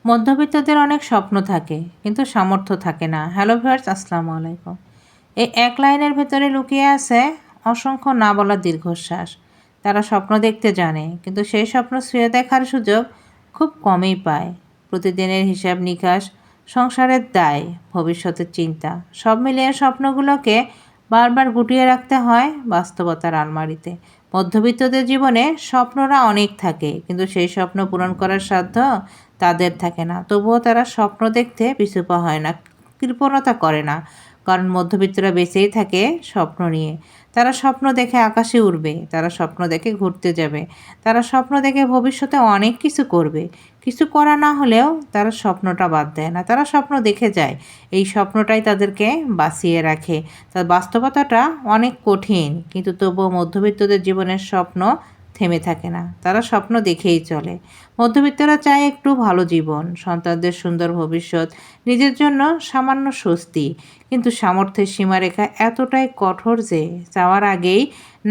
মধ্যবিত্তদের অনেক স্বপ্ন থাকে কিন্তু সামর্থ্য থাকে না। হ্যালো ভিউয়ার্স, আসসালামু আলাইকুম। এই এক লাইনের ভেতরে লুকিয়ে আছে অসংখ্য না বলা দীর্ঘশ্বাস। তারা স্বপ্ন দেখতে জানে কিন্তু সেই স্বপ্ন ছুঁয়ে দেখার সুযোগ খুব কমই পায়। প্রতিদিনের হিসাব নিকাশ, সংসারের দায়, ভবিষ্যতের চিন্তা সব মিলিয়ে স্বপ্নগুলোকে বারবার গুটিয়ে রাখতে হয় বাস্তবতার আলমারিতে। মধ্যবিত্তদের জীবনে স্বপ্নরা অনেক থাকে কিন্তু সেই স্বপ্ন পূরণ করার সাধ্য তাদের থাকে না। তবুও তারা স্বপ্ন দেখতে পিছুপা হয় না, কৃপণতা করে না, কারণ মধ্যবিত্তরা বেঁচেই থাকে স্বপ্ন নিয়ে। তারা স্বপ্ন দেখে আকাশে উড়বে, তারা স্বপ্ন দেখে ঘুরতে যাবে, তারা স্বপ্ন দেখে ভবিষ্যতে অনেক কিছু করবে। কিছু করা না হলেও তারা স্বপ্নটা বাদ দেয় না, তারা স্বপ্ন দেখে যায়। এই স্বপ্নটাই তাদেরকে বাঁচিয়ে রাখে। তার বাস্তবতাটা অনেক কঠিন কিন্তু তবুও মধ্যবিত্তদের জীবনের স্বপ্ন থেমে থাকে না, তারা স্বপ্ন দেখেই চলে। মধ্যবিত্তরা চায় একটু ভালো জীবন, সন্তানদের সুন্দর ভবিষ্যৎ, নিজের জন্য সামান্য স্বস্তি। কিন্তু সামর্থ্যের সীমারেখা এতটাই কঠোর যে চাওয়ার আগেই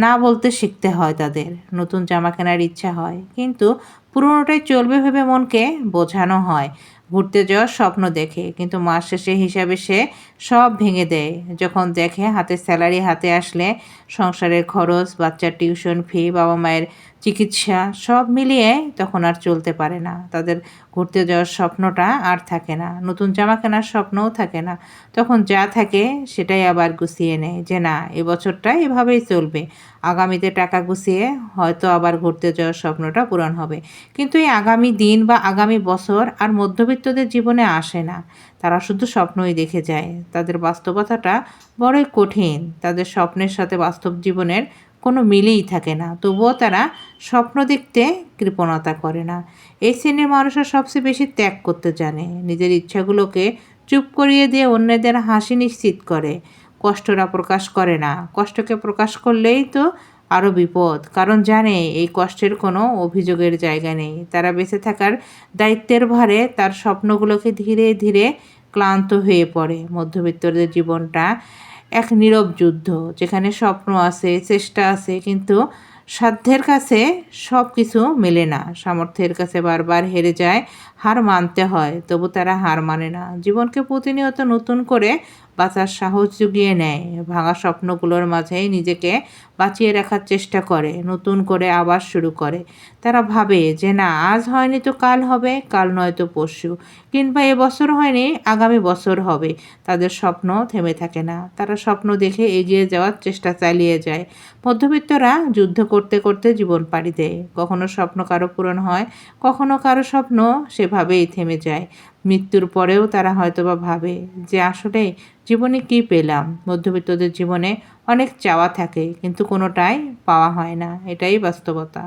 না বলতে শিখতে হয় তাদের। নতুন জামা কেনার ইচ্ছা হয় কিন্তু পুরোনোটাই চলবে ভেবে মনকে বোঝানো হয়। ঘুরতে যাওয়ার স্বপ্ন দেখে কিন্তু মাস শেষে হিসাবে সে সব ভেঙে দেয় যখন দেখে হাতে স্যালারি হাতে আসলে সংসারের খরচ, বাচ্চার টিউশন ফি, বাবা মায়ের চিকিৎসা সব মিলিয়ে তখন আর চলতে পারে না। তাদের ঘুরতে যাওয়ার স্বপ্নটা আর থাকে না, নতুন জামা কেনার স্বপ্নও থাকে না। তখন যা থাকে সেটাই আবার গুছিয়ে নেয় যে না, এবছরটা এভাবেই চলবে, আগামীতে টাকা গুছিয়ে হয়তো আবার ঘুরতে যাওয়ার স্বপ্নটা পূরণ হবে। কিন্তু এই আগামী দিন বা আগামী বছর আর মধ্যবিত্তদের জীবনে আসে না, তারা শুধু স্বপ্নই দেখে যায়। তাদের বাস্তবতাটা বড়ই কঠিন, তাদের স্বপ্নের সাথে বাস্তব জীবনের কোনো মিলই থাকে না। তবুও তারা স্বপ্ন দেখতে কৃপণতা করে না। এই শ্রেণীর মানুষরা সবচেয়ে বেশি ত্যাগ করতে জানে, নিজের ইচ্ছাগুলোকে চুপ করিয়ে দিয়ে অন্যদের হাসি নিশ্চিত করে। কষ্টটা প্রকাশ করে না, কষ্টকে প্রকাশ করলেই তো আরও বিপদ, কারণ জানে এই কষ্টের কোনো অভিযোগের জায়গা নেই। তারা বেঁচে থাকার দায়িত্বের ভারে তার স্বপ্নগুলোকে ধীরে ধীরে ক্লান্ত হয়ে পড়ে। মধ্যবিত্তদের জীবনটা এক নীরব যুদ্ধ, যেখানে স্বপ্ন আছে, চেষ্টা আছে, কিন্তু সাধ্যের কাছে সব কিছু মেলে না। সামর্থ্যের কাছে বারবার হেরে যায়, হার মানতে হয়, তবু তারা হার মানে না। জীবনকে প্রতিনিয়ত নতুন করে বাঁচার সাহস জুগিয়ে নেয়। ভাঙা স্বপ্নগুলোর মাঝেই নিজেকে বাঁচিয়ে রাখার চেষ্টা করে, নতুন করে আবার শুরু করে। তারা ভাবে যে না, আজ হয়নি তো কাল হবে, কাল নয়তো পরশু, কিংবা এবছর হয়নি আগামী বছর হবে। তাদের স্বপ্ন থেমে থাকে না, তারা স্বপ্ন দেখে এগিয়ে যাওয়ার চেষ্টা চালিয়ে যায়। মধ্যবিত্তরা যুদ্ধ করতে করতে জীবন পাড়ি দেয়। কখনো স্বপ্ন কারো পূরণ হয়, কখনো কারো স্বপ্ন সেভাবেই থেমে যায়। মৃত্যুর পরেও তারা হয়তোবা ভাবে যে আসলে জীবনে কী পেলাম। মধ্যবিত্তদের জীবনে অনেক চাওয়া থাকে কিন্তু কোনোটাই পাওয়া হয় না, এটাই বাস্তবতা।